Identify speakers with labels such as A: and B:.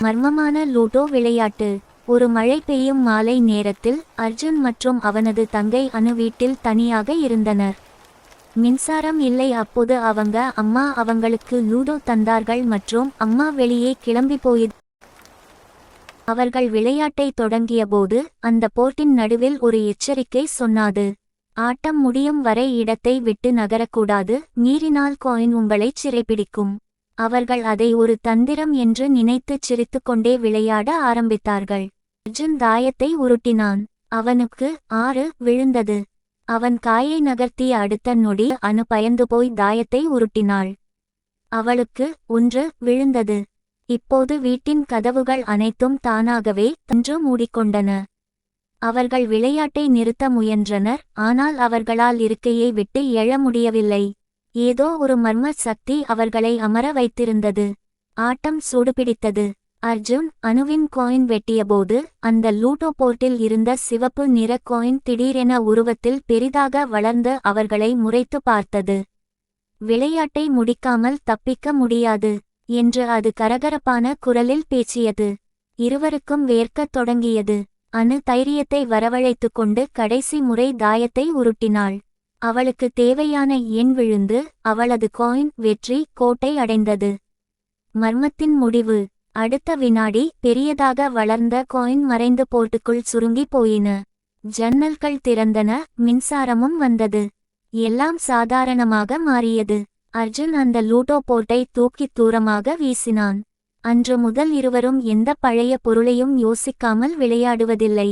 A: மர்மமான லூடோ விளையாட்டு. ஒரு மழை பெய்யும் மாலை நேரத்தில் அர்ஜுன் மற்றும் அவனது தங்கை அனு வீட்டில் தனியாக இருந்தனர். மின்சாரம் இல்லை. அப்போது அவங்க அம்மா அவங்களுக்கு லூடோ தந்தார்கள் மற்றும் அம்மா வெளியே கிளம்பி போய் அவர்கள் விளையாட்டை தொடங்கியபோது அந்த போர்ட்டின் நடுவில் ஒரு எச்சரிக்கை சொன்னாது. ஆட்டம் முடியும் வரை இடத்தை விட்டு நகரக்கூடாது, மீறினால் காயின் உங்களைச் சிறைப்பிடிக்கும். அவர்கள் அதை ஒரு தந்திரம் என்று நினைத்து சிரித்துக்கொண்டே விளையாட ஆரம்பித்தார்கள். அர்ஜுன் தாயத்தை உருட்டினான். அவனுக்கு 6 விழுந்தது. அவன் காயை நகர்த்திய அடுத்த நொடி அனு பயந்து போய் தாயத்தை உருட்டினாள். அவளுக்கு 1 விழுந்தது. இப்போது வீட்டின் கதவுகள் அனைத்தும் தானாகவே தன்று மூடிக்கொண்டன. அவர்கள் விளையாட்டை நிறுத்த முயன்றனர், ஆனால் அவர்களால் இருக்கையை விட்டு எழ முடியவில்லை. ஏதோ ஒரு மர்ம சக்தி அவர்களை அமர வைத்திருந்தது. ஆட்டம் சூடுபிடித்தது. அர்ஜுன் அனுவின் காயின் வெட்டியபோது அந்த லூடோ போர்ட்டில் இருந்த சிவப்பு நிற காயின் திடீரென உருவத்தில் பெரிதாக வளர்ந்து அவர்களை முறைத்து பார்த்தது. விளையாட்டை முடிக்காமல் தப்பிக்க முடியாது என்று அது கரகரப்பான குரலில் பேசியது. இருவருக்கும் வேர்க்கத் தொடங்கியது. அனு தைரியத்தை வரவழைத்து கொண்டு கடைசி முறை தாயத்தை உருட்டினாள். அவளுக்கு தேவையான எண் விழுந்து அவளது காயின் வெற்றி கோட்டை அடைந்தது. மர்மத்தின் முடிவு. அடுத்த வினாடி பெரியதாக வளர்ந்த காயின் மறைந்து போர்ட்டுக்குள் சுருங்கி போயின. ஜன்னல்கள் திறந்தன, மின்சாரமும் வந்தது. எல்லாம் சாதாரணமாக மாறியது. அர்ஜுன் அந்த லூடோ போர்ட்டை தூக்கி தூரமாக வீசினான். அன்று முதல் இருவரும் எந்த பழைய பொருளையும் யோசிக்காமல் விளையாடுவதில்லை.